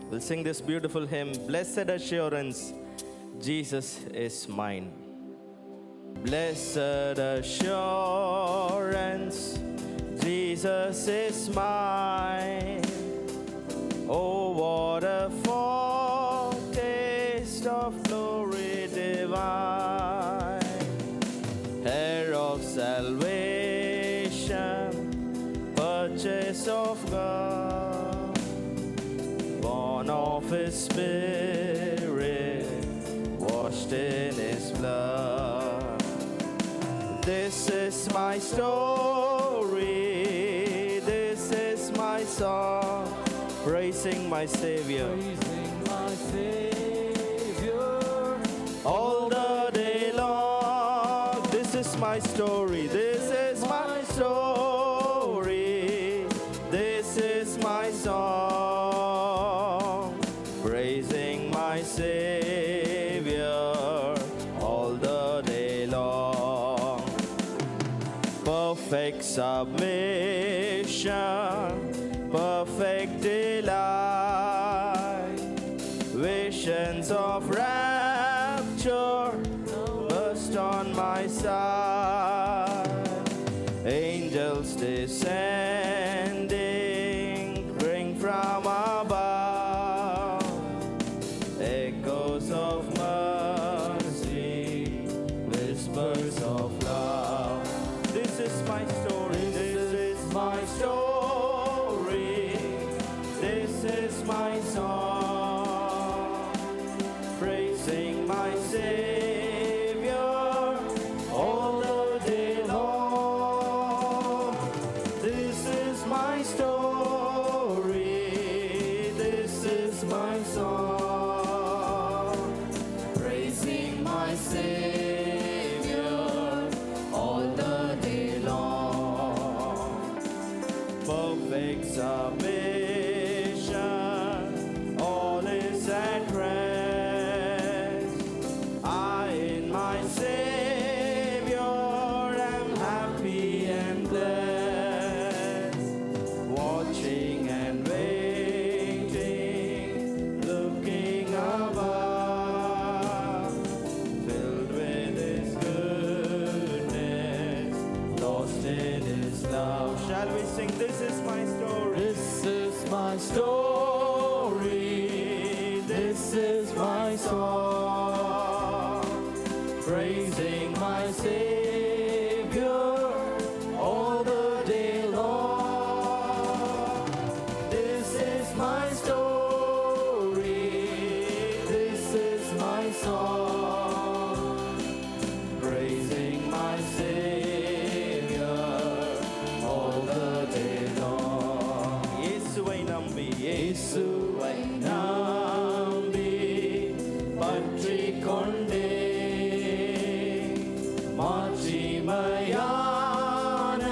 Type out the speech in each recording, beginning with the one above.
We'll sing this beautiful hymn, Blessed Assurance, Jesus is mine. Blessed assurance, Jesus is mine. Oh, what a foretaste of glory divine, heir of salvation, purchase of God, born of His Spirit, washed in His blood. This is my story, this is my song, praising my Savior, all the day long. This is my story, this is my story, this is my song, praising my Savior all the day long. Perfect submission, perfect delight, visions of rapture burst on my side, angels descending bring from above, echoes of mercy, whispers of love. This is my story, this is my story, this is my song, praising my Savior all the day long. This is my story, this is my song, praising my Savior all the day long. Perfect submission, all is at rest. I in my Savior am happy and blessed, watching and waiting, looking above, filled with His goodness, lost in His love. Shall we sing, this is my story, this is my story, this is my song, praising my Savior all the day long. This is my story, this is my song, praising my Savior all the day long. இயேசுவை நம்பி பற்றிக் கொண்டே மாட்சிமையான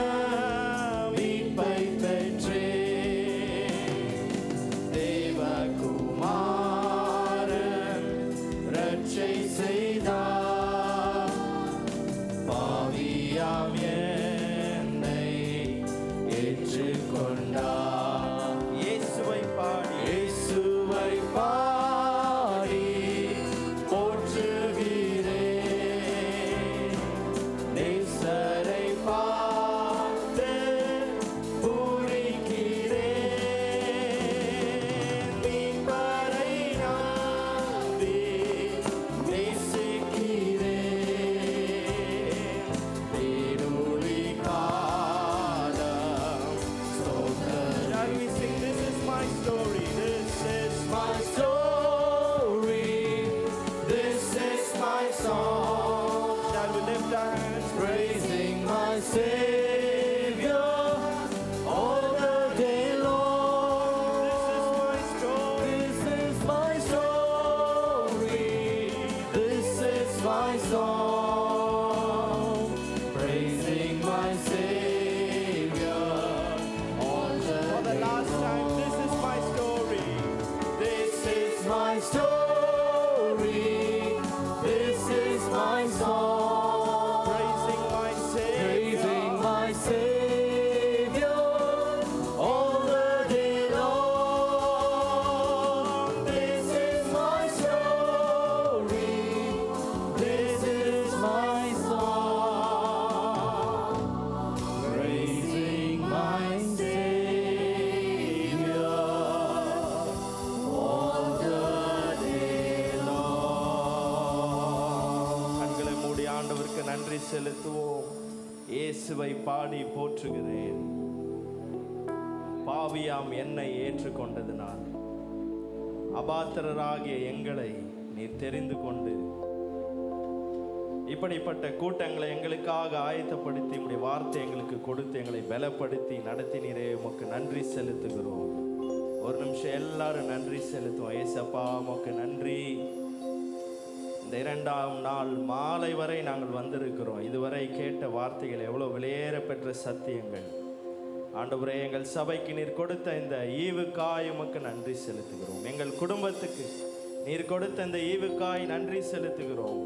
மீட்பை பெற்றேன். தேவகுமாரன் ரட்சை செய்தார், பாவியாம் என்னை ஏற்றுக்கொண்டார். இயேசுவை பாடி போற்றுகிறேன், நேசரை பார்த்து பூரிக்கிறேன், மீட்பரை நம்பி நேசிக்கிறேன், தேனொளி காலம் ஸ்தோத்திரம். Shall we sing, this is my story, this is my story, this is my song. Shall we lift our hands, praising my Savior all the day long. This is my story, this is my song, praising my Savior all the day long. For the last time, this is my story, this is my story, this is my song, praising my Savior all the day long. ஆண்டவருக்கு நன்றி செலுத்துவோம். இயேசுவை பாடி போற்றுகிறேன். பாவியாம் என்னை ஏற்றுக்கொண்டதினால் அபாத்திரராகிய எங்களை நீர் தெரிந்து கொண்டு இப்படிப்பட்ட கூட்டங்களை எங்களுக்காக ஆயத்தப்படுத்தி உம்முடைய வார்த்தை எங்களுக்கு கொடுத்து எங்களை பலப்படுத்தி நடத்தினீரே, உமக்கு நன்றி செலுத்துகிறோம். ஒரு நிமிஷம் எல்லாரும் நன்றி செலுத்துவோம். ஏசப்பா உமக்கு நன்றி. இந்த 2ஆம் நாள் மாலை வரை நாங்கள் வந்திருக்கிறோம். இதுவரை கேட்ட வார்த்தைகள் எவ்வளோ விலையேற பெற்ற சத்தியங்கள். ஆண்டவரே, எங்கள் சபைக்கு நீர் கொடுத்த இந்த ஈவுக்காய் உமக்கு நன்றி செலுத்துகிறோம். எங்கள் குடும்பத்துக்கு நீர் கொடுத்த இந்த ஈவுக்காய் நன்றி செலுத்துகிறோம்.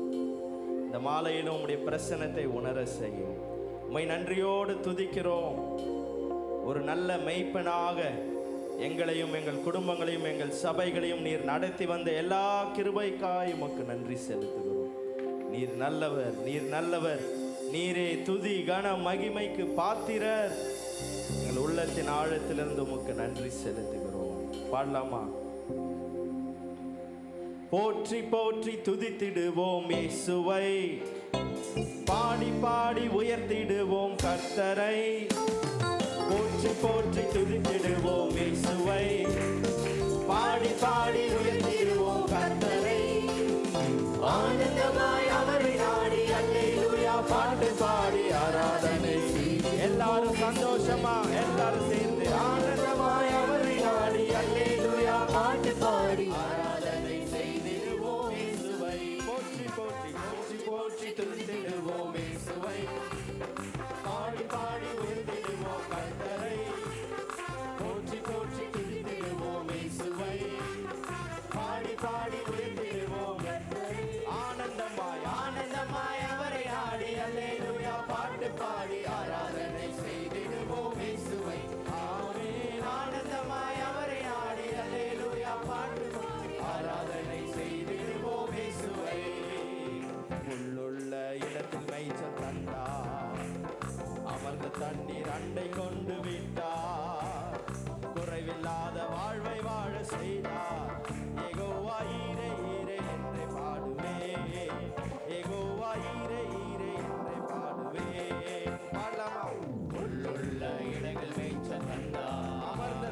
இந்த மாலையிலும் உம்முடைய பிரசன்னத்தை உணர செய்யும். உம்மை நன்றியோடு துதிக்கிறோம். ஒரு நல்ல மெய்ப்பனாக எங்களையும் எங்கள் குடும்பங்களையும் எங்கள் சபைகளையும் நீர் நடத்தி வந்த எல்லா கிருபைக்காய் உமக்கு நன்றி செலுத்துகிறோம். நீர் நல்லவர், நீர் நல்லவர். நீரே துதி கன மகிமைக்கு பாத்திரர். எங்கள் உள்ளத்தின் ஆழத்திலிருந்து உமக்கு நன்றி செலுத்துகிறோம். பாடலாமா? போற்றி போற்றி துதித்திடுவோம் இயேசுவை, பாடி பாடி உயர்த்திடுவோம் கர்த்தரை. போற்றி போற்றி துதித்திடுவோம் இயேசுவை, பாடி பாடி உயர்த்திடுவோம் கர்த்தரை. ஆனந்தமாய் அவரை நாடி அல்லேலூயா பாட்டு பாடி ஆராதனை. எல்லாரும் சந்தோஷமா எல்லாரும் சேர்ந்து ஆனந்தமாய் அவரை நாடி அல்லேலூயா பாட்டு பாடி ஆராதனை செய்திடுவோம் இயேசுவை. போற்றி போற்றி போற்றி போற்றி துதித்திடுவோம் இயேசுவை, பாடி பாடி உயர்த்திடுவோம் கர்த்தரை. போற்றி போற்றி துதித்திடுவோம் இயேசுவை, பாடி பாடி உயர்த்திடுவோம் கர்த்தரை. ஆனந்தமாய் ஆனந்தமாய் அவரை நாடி அல்லேலூயா பாட்டு பாடி ஆராதனை செய்திடுவோம் இயேசுவை. ஆமென். ஆனந்தமாய் அவரை நாடி அல்லேலூயா பாட்டு பாடி ஆராதனை செய்திடுவோம் இயேசுவை. புல்லுள்ள இடத்தில் மேய்ச்சல் தந்தார், அமர்ந்த தண்ணீர் அண்டை கொண்டு விட்டார். குறைவில்லாத வாழ்வை வாழ செய்தார். யெகோவா ஈரே ஈரே என்றே பாடுவேன். யெகோவா ஈரே ஈரே என்றே பாடுவேன். பாடலாமா? புல்லுள்ள இடங்கள் மேய்ச்சல் தந்தார், அமர்ந்த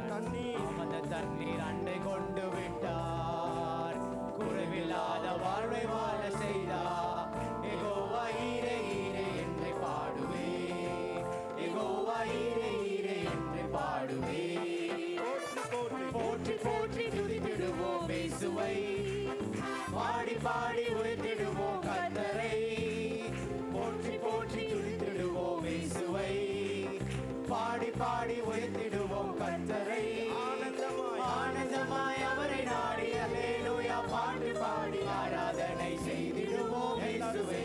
தண்ணீர் அண்டை கொண்டு விட்டார். குறைவில்லாத வாழ்வை வாழ செய்தார். யெகோவா ஈரே ஈரே என்றே பாடுவேன். யெகோவா ஈரே ஈரே என்றே பாடுவேன். போற்றி போற்றி துதித்திடுவோம் இயேசுவை, பாடி பாடி உயர்த்திடுவோம் கர்த்தரை. போற்றி போற்றி துதித்திடுவோம் இயேசுவை, பாடி பாடி உயர்த்திடுவோம் கர்த்தரை. ஆனந்தமாய் ஆனந்தமாய் அவரை நாடி அல்லேலூயா பாட்டு பாடி ஆராதனை செய்திடுவோம் இயேசுவை.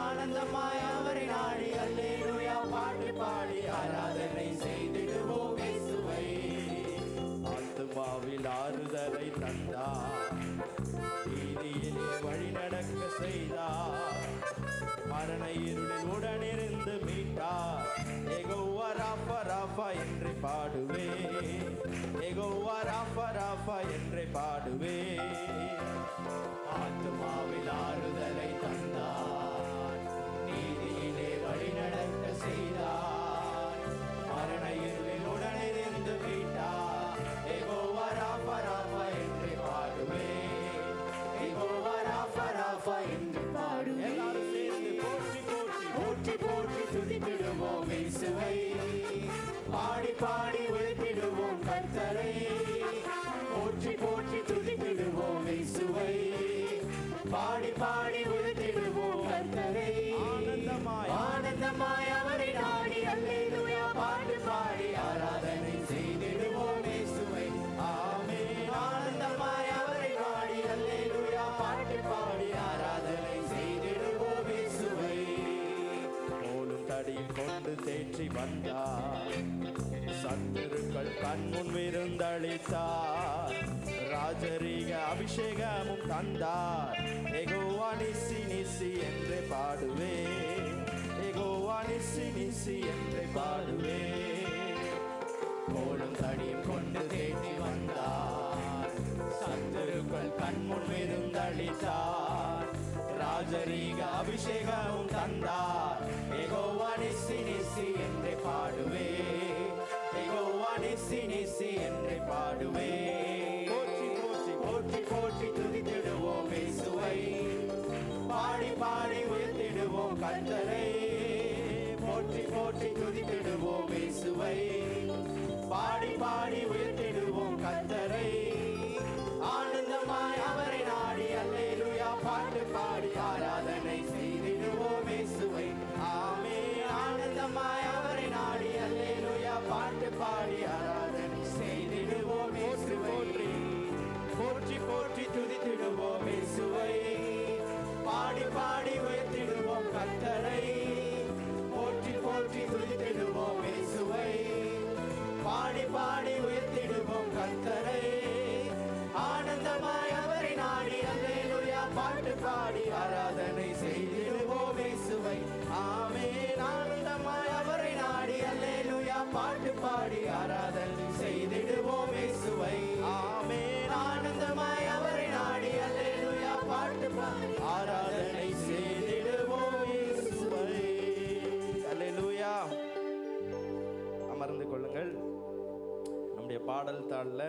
ஆனந்தமாய் அவரை நாடி அல்லேலூயா பாட்டு பாடி ஆராதனை செய்திடுவோம் இயேசுவை. ஆத்துமாவில் ஆறுதலை தந்தார், நீதியிலே வழி நடக்க செய்தார். மரண இருளில் உடனிருந்து மீட்டார். யெகோவா ராஃபா ராஃபா என்று பாடுவே. யெகோவா ராஃபா ராஃபா என்று பாடுவே. ஆத்துமாவில் ஆறுதலை தந்தார், நீதியிலே வழி நடக்க செய்தார். மரண இருளில் உடனிருந்து மீட்டார். யெகோவா ராஃபா ராஃபா என்று பாடுவே. யெகோவா ராஃபா ராஃபா என்று பாடுவே. எல்லாரும் சேர்ந்து போற்றி போற்றி போற்றி போற்றி துதித்திடுவோம் இயேசுவை, பாடி பாடி உயர்த்திடுவோம் கர்த்தரை. போற்றி போற்றி துதித்திடுவோம் இயேசுவை, பாடி பாடி உயர்த்திடுவோம் கர்த்தரை. ஆனந்தமாய் ஆனந்தமாய் அவரை நாடி அல்லேலூயா பாட்டு பாடி ஆராதனை செய்திடுவோம் இயேசுவை. ஆமென். ஆனந்தமாய் அவரை நாடி அல்லேலூயா பாட்டு பாடி ஆராதனை செய்திடுவோம் இயேசுவை. கோலும் தடியில் கொண்டு தேற்றி வந்தார், சத்துருக்கள் கண்முன் விருந்தளித்தார். ராஜரீக அபிஷேகமும் தந்தார். யெகோவா நிசி நிசி என்று பாடுவே. யெகோவா நிசி நிசி என்று பாடுவே. கோலும் தடியும் கொண்டு தேடி வந்தார், சத்துருக்கள் கண்முன் விருந்தளித்தார். ராஜ ராஜரீக அபிஷேகமும் தந்தார். யெகோவா நிசி நிசி என்று பாடுவே, யெகோவா நிசி நிசி என்று பாடுவே. போற்றி போற்றி போற்றி போற்றி துதித்திடுவோம் இயேசுவை, பாடி பாடி உயர்த்திடுவோம் கர்த்தரை. போற்றி போற்றி துதித்திடுவோம் இயேசுவை, பாடி பாடி உயர்த்திடுவோம் கர்த்தரை. ஆனந்தமாய் அவரை நாடி அல்லேலூயா பாட்டு பாடி ஆராதனை செய்திடுவோம் இயேசுவை. ஆமென். ஆனந்தமாய் அவரை நாடி அல்லேலூயா பாட்டு பாடி ஆராதனை செய்திடுவோம் இயேசுவை. போற்றி போற்றி துதித்திடுவோம் இயேசுவை, பாடி பாடி உயர்த்திடுவோம் கர்த்தரை. போற்றி போற்றி துதித்திடுவோம் இயேசுவை, பாடி பாடி உயர்த்திடுவோம் கர்த்தரை. ஆனந்தமாய் அவரை நாடி அல்லேலூயா பாட்டு பாடி ஆராதனை செய்திடுவோம் இயேசுவை. ஆமென். ஆனந்தமாய் அவரை நாடி அல்லேலூயா பாட்டு பாடி ஆராதனை செய்திடுவோம் இயேசுவை. ஆமென். ஆனந்தமாய் அவரை நாடி அல்லேலூயா பாட்டு பாடி ஆராதனை செய்திடுவோம் இயேசுவை. அல்லேலூயா. அமர்ந்து கொள்ளுங்கள். நம்முடைய பாடல் தாளில்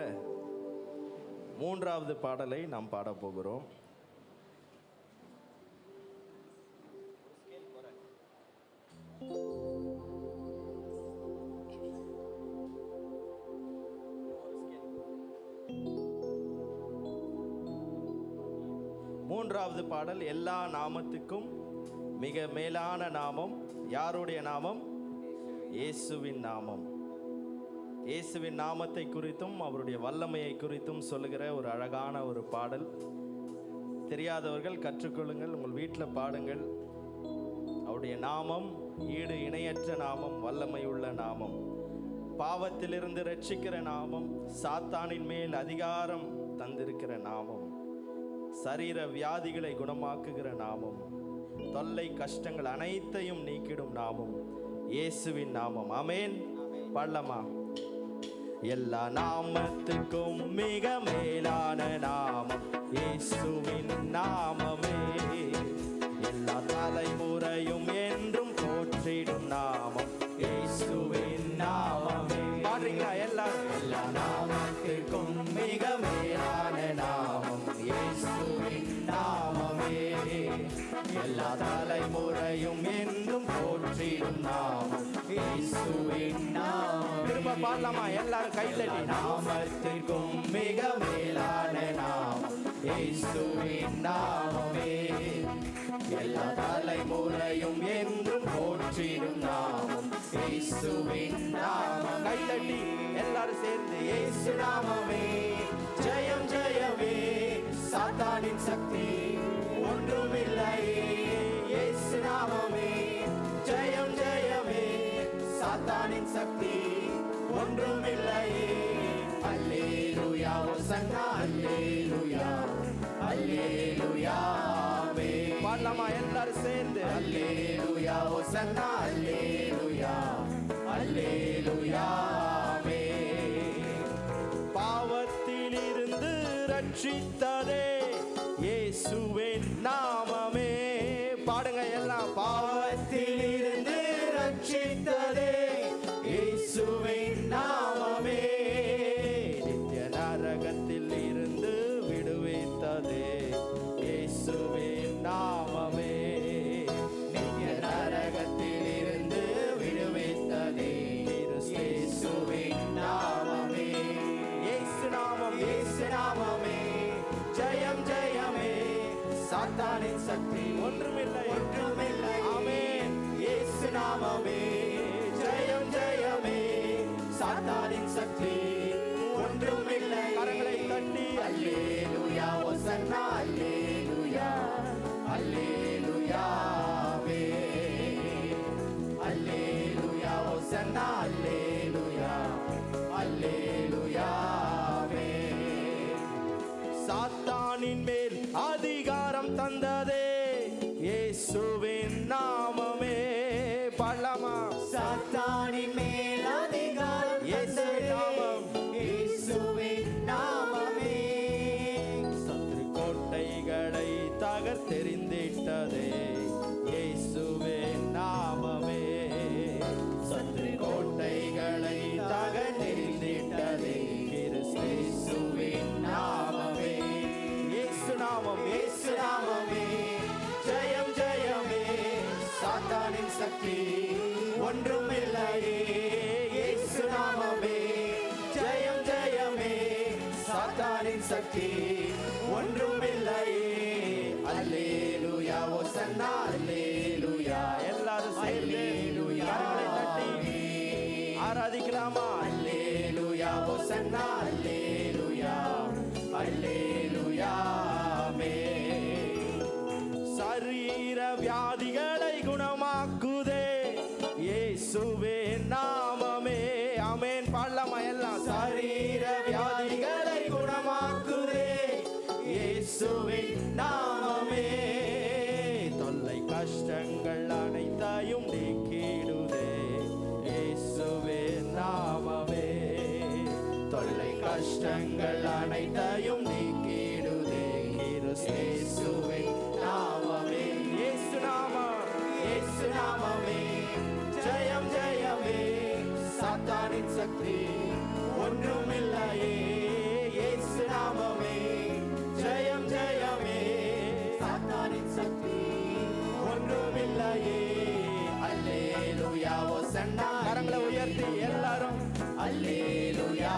3வது பாடலை நாம் பாட போகிறோம். மூன்றாவது பாடல், எல்லா நாமத்துக்கும் மிக மேலான நாமம் யாருடைய நாமம்? இயேசுவின் நாமம். இயேசுவின் நாமத்தை குறித்தும் அவருடைய வல்லமையை குறித்தும் சொல்லுகிற ஒரு அழகான ஒரு பாடல். தெரியாதவர்கள் கற்றுக்கொள்ளுங்கள், உங்கள் வீட்டில் பாடுங்கள். அவருடைய நாமம் ஈடு இணையற்ற நாமம், வல்லமை உள்ள நாமம், பாவத்திலிருந்து ரட்சிக்கிற நாமம், சாத்தானின் மேல் அதிகாரம் தந்திருக்கிற நாமம், சரீர வியாதிகளை குணமாக்குகிற நாமம், தொல்லை கஷ்டங்கள் அனைத்தையும் நீக்கிடும் நாமம் இயேசுவின் நாமம். ஆமென். பாடலாமா? எல்லா நாமத்துக்கும் மிக மேலான நாமம் இயேசுவின் நாமமே, எல்லா தலைமுறையும் என்றும் போற்றிடும் நாமம் இயேசுவின் நாமமே. பாடுறீங்களா எல்லாரும்? எல்லா நாமத்துக்கும் மிக மேலான நாமம் இயேசுவின் நாமமே, எல்லா தலைமுறையும் என்றும் போற்றிடும் நாமம் இயேசுவின் நாமம். திரும்ப பாடலாமா? எல்லாரும் கைத்தட்டி. நாமத்திற்கும் மிக மேலான நாமம் இயேசுவின் நாமமே, எல்லா தலைமுறையும் என்றும் போற்றிடும் நாமம் இயேசுவின் நாமம். கைத்தட்டி எல்லாரும் சேர்ந்து. இயேசு நாமமே ஜெயம் ஜெயமே, சாத்தானின் சக்தி ஒன்றுமில்லையே. இயேசு நாமமே ஜெயம் ஜெயமே, சாத்தானின் சக்தி ஒன்றுமில்லையே. அல்லேலூயா ஹோசன்னா அல்லேலூயா அல்லேலூயா. பாடலாமா எல்லாரும் சேர்ந்து? அல்லேலூயா ஹோசன்னா அல்லேலூயா அல்லேலூயா. பாவத்திலிருந்து ரட்சித்ததே இயேசுவின் நாமமே. பாடுங்க எல்லாம். பாவத்திலிருந்து ரட்சித்ததே இயேசுவின் நாமமே, நித்திய நரகத்தில் இருந்து விடுவித்ததே இயேசுவின் நாமமே, நித்திய நரகத்தில் இருந்து விடுவித்ததே இயேசுவின் நாமமே. இயேசு நாமம் இயேசு நாமமே ஜெயம் ஜெயமே, சாத்தானின் சக்தி ஒன்றுமில்லை ஒன்றுமில்லை. ஆமென். இயேசு நாமமே ஜெயம் ஜெயமே, சாத்தானின் சக்தி ஒன்றுமில்லை. கரங்களை தட்டி அல்லேலூயா ஹோசன்னா அல்லேலூயா அல்லேலூயா. அல்லேலூயா ஹோசன்னா அல்லேலூயா அல்லேலூயா. சாத்தானின் மேல் அதிகாரம் தந்ததே இயேசுவின் நாமமே. பாடலாமா? சாத்தானின் மேல் அதிகாரம் இயேசுவின் நாமம் இயேசுவின் நாமமே, சத்துரு கோட்டைகளை தகர்த்தெறிந்திட்டதே சக்தி ஒன்றுமில்லையே. அல்லேலூயா ஓசன்னா அல்லேலூயா. எல்லாரும் சேர்ந்து கரங்களை தட்டி ஆராதிக்கலாமா? அல்லேலூயா ஓசன்னா அல்லேலூயா அல்லேலூயா. சரீர வியாதிகளை குணமாக்குதே இயேசுவே நாமமே. ஆமென். பாடலாமா எல்லாம்? சரீர வியாதிகளை குணமாக்குதே இயேசுவே நாமமே. தொல்லை கஷ்டங்கள் அனைத்தையும் நீக்கிடுதே இயேசுவே நாமமே. தொல்லை கஷ்டங்கள் அனைத்தையும் நீக்கிடுதே இயேசுவே நாமமே. இயேசு நாமம் இயேசு நாமமே. ஜெயம் ஜெயமே. சாத்தானின் சக்தி ஒன்றுமில்லையே. இயேசு நாமமே. ஜெயம் ஜெயமே. சாத்தானின் சக்தி ஒன்றுமில்லையே. அல்லேலூயா ஓசன்னா. கரங்களை உயர்த்தி எல்லாரும் அல்லேலூயா.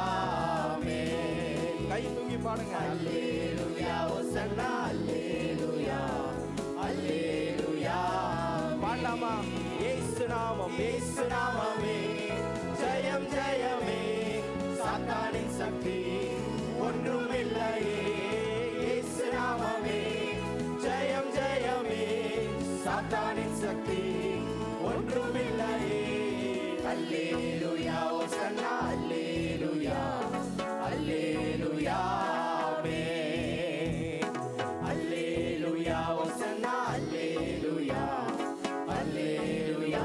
கை தூக்கி பாடுங்க. அல்லேலூயா ஓசன்னா அல்லேலூயா அல்லேலூயா. பாடலாமா? இயேசு நாமம் இயேசு நாமமே. ஜெயம் ஜெயமே. சாத்தானின் சக்தி ஒன்றுமில்லையே. இயேசு நாமமே. ஜெயம் ஜெயமே. சாத்தானின் சக்தி ஒன்றுமில்லையே. அல்லேலூயா ஓசன்னா அல்லேலூயா அல்லேலூயா. அல்லேலூயா ஓசன்னா அல்லேலூயா அல்லேலூயா.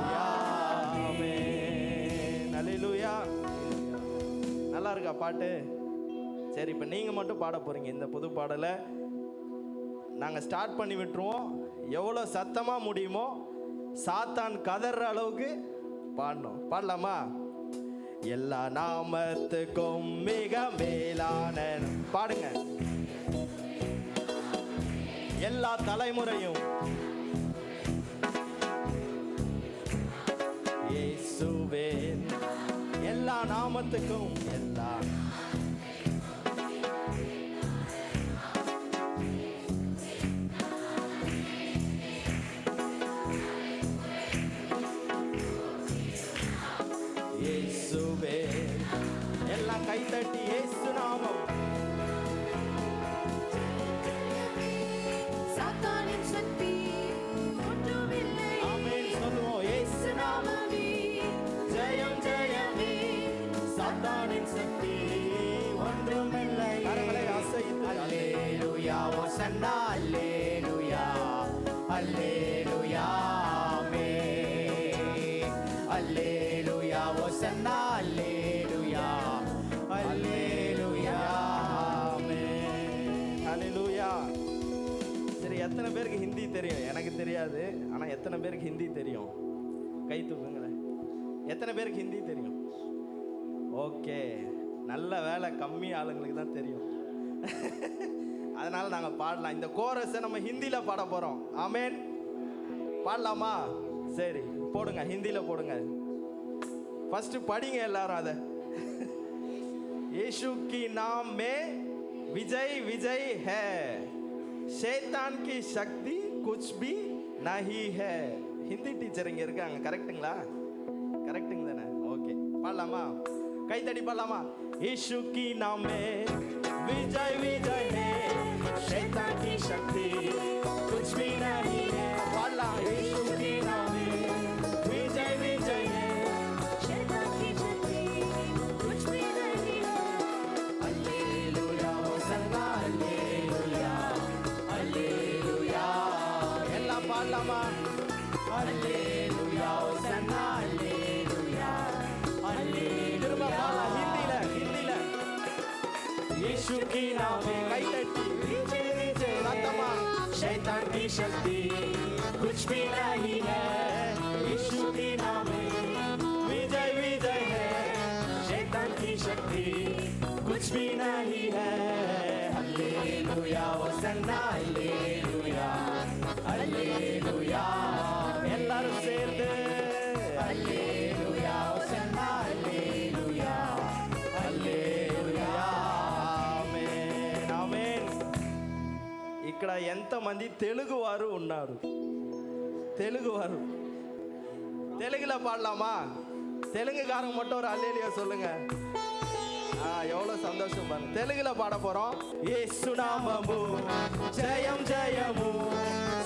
அல்லேலூயா. நல்லா இருக்கா பாட்டு? சரி, இப்போ நீங்கள் மட்டும் பாட போகிறீங்க இந்த புது பாடலை. நாங்கள் ஸ்டார்ட் பண்ணி விட்டுருவோம். எவ்வளோ சத்தமாக முடியுமோ சாத்தான் கதற அளவுக்கு பாடணும். பாடலாமா? எல்லா நாமத்துக்கும் மிக மேலான பாடுங்க. எல்லா தலைமுறையும் இயேசுவே. எல்லா நாமத்துக்கும் எல்லா இயேசுவே. எல்லாம் கைத்தட்டி இயேசு நாமம். சாத்தானின் சக்தி ஒன்றுமில்லை. ஆமென் சொல்லுவோம். இயேசு நாமமே. ஜெயம் ஜெயமே. சாத்தானின் சக்தி ஒன்றுமில்லை. கரங்களை அசைத்து அல்லேலூயா ஓசன்னா அல்லேலூயா அல்லேலூயா. அல்லேலூயா ஓசன்னா அல்லேலூயா அல்லேலூயா. அல்லேலூயா. சரி, எத்தனை பேருக்கு ஹிந்தி தெரியும்? எனக்கு தெரியாது, ஆனால் எத்தனை பேருக்கு ஹிந்தி தெரியும்? கை தூக்குங்களேன். எத்தனை பேருக்கு ஹிந்தி தெரியும்? ஓகே, நல்ல வேலை. கம்மி ஆளுங்களுக்கு தான் தெரியும். அதனால் நாங்கள் பாடலாம். இந்த கோரஸை நம்ம ஹிந்தியில் பாட போகிறோம். ஆமென். பாடலாமா? சரி, போடுங்க. ஹிந்தியில் போடுங்க. ஃபர்ஸ்ட் படிங்க எல்லாரும் அதை. यीशु की नाम में विजय विजय है, शैतान की शक्ति कुछ भी नहीं है. ஹிந்தி டீச்சர் இங்கே இருக்காங்க. கரெக்டுங்களா? கரெக்டுங்க தானே? ஓகே, பாடலாமா? கைத்தடி பாடலாமா? यीशु की नाम में विजय विजय है, शैतान की शक्ति कुछ भी नहीं है. पाडலாம். यीशु की नाम में विजय विजय है, शैतान की शक्ति कुछ भी नहीं है. அல்லேலூயா ஓசன்னா அல்லேலூயா அல்லேலூயா. எல்லாம் பாடலாமா? அல்லேலூயா ஓசன்னா அல்லேலூயா அல்லேலூயா. திரும்ப பாடலாம். ஹிந்தியில. यीशु की नाम में கைத்தட்டி विजय विजय சத்தமா. शैतान की शक्ति कुछ भी नहीं है. यीशु की नाम में विजय विजय है, शैतान की शक्ति कुछ भी नहीं है. அல்லேலூயா ஓசன்னா அல்லேலூயா அல்லேலூயா. எல்லாரும் சேர்ந்து அல்லேலூயா ஓசன்னா அல்லேலூயா அல்லேலூயா. ஆமென் ఇక్కడ ఎంతమంది తెలుగువారు ఉన్నారు? తెలుగువారు தெலுங்குல பாடலாமா? தெலுங்குக்காரங்க மட்டும் ஒரு அல்லேலியா சொல்லுங்க. எவ்வளோ சந்தோஷம் பாருங்க. தெலுங்குல பாட போறோம். యేసు నామము జయం జయము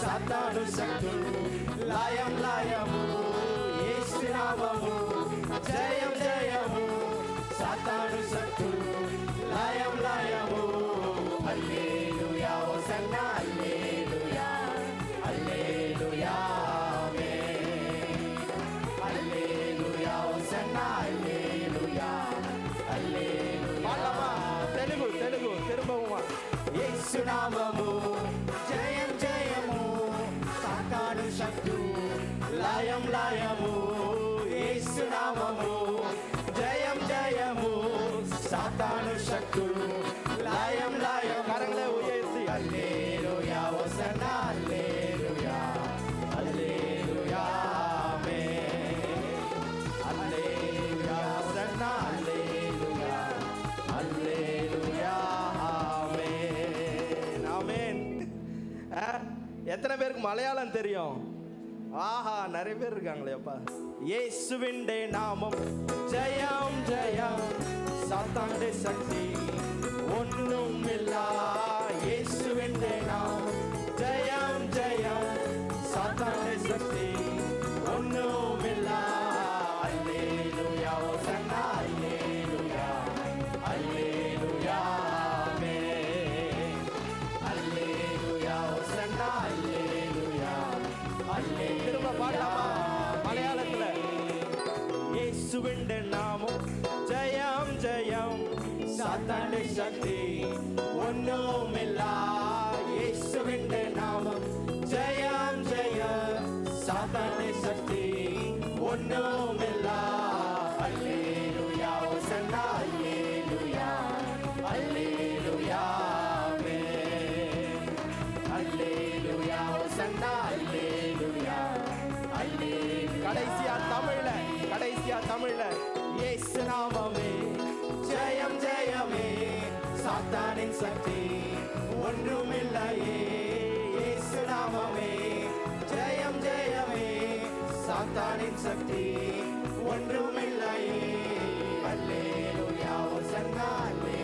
సాతాను శక్తులు లయం లయము. యేసు నామము జయం జయము సాతాను శక్తులు లయం లయము. హల్లెలూయా హోసన్నా హల్లెలూయా హల్లెలూయా ఆమేన్. హల్లెలూయా హోసన్నా హల్లెలూయా హల్లెలూయా. పాడలామా? తెలుగు తెలుగు திரும்பவுமா? యేసు నామము జయం జయము సాతాను శక్తులు లయం లయము. యేసు నామము జయం జయము సాతాను శక్తులు లయం లయం. కరங்களே உயர்த்தி హల్లెలూయా హోసన్నా హల్లెలూయా హల్లెలూయా ఆమేన్. హల్లెలూయా హోసన్నా హల్లెలూయా హల్లెలూయా ஆமென் ஆமென். எத்தனை பேருக்கு மலையாளம் தெரியும்? ஆஹா, நிறைய பேர் இருக்காங்களேப்பா. இயேசுவின்டே நாமம் ஜெயம் ஜெயம் சாத்தாண்டே சக்தி ஒன்றும் இல்லா. இயேசுவின்டே நாமம் ஜெயம் ஜெயம் சாத்தாண்டே சக்தி ஒன்றும் இல்லா. அல்லேலூயா ஹோசன்னா அல்லேலூயா அல்லேலூயா ஆமென். அல்லேலூயா ஹோசன்னா அல்லேலூயா அல்லேலூயா. திரும்ப பாடலாமா மலையாளத்துல? இயேசுவின்டே நாமம் ஜெயம் ஜெயம் சாத்தாண்டே சக்தி ஒன்றுமில்லா. இயேசுவின்டே நாமம் ஜெயம் ஜெயம் சாத்தாண்டே சக்தி ஒன்றுமில்லா. அல்லேலூயா ஹோசன்னா அல்லேலூயா அல்லேலூயா ஆமென். அல்லேலூயா ஹோசன்னா அல்லேலூயா அல்லேலூயா. கடைசியா தமிழ்ல இயேசு நாமமே ஜெயம் ஜெயமே சாத்தானின் சக்தி ஒன்றுமில்லையே. இயேசு நாமமே ஜெயம் ஜெயமே சாத்தானின் சக்தி ஒன்றுமில்லையே. அல்லேலூயா ஹோசன்னா அல்லேலூயா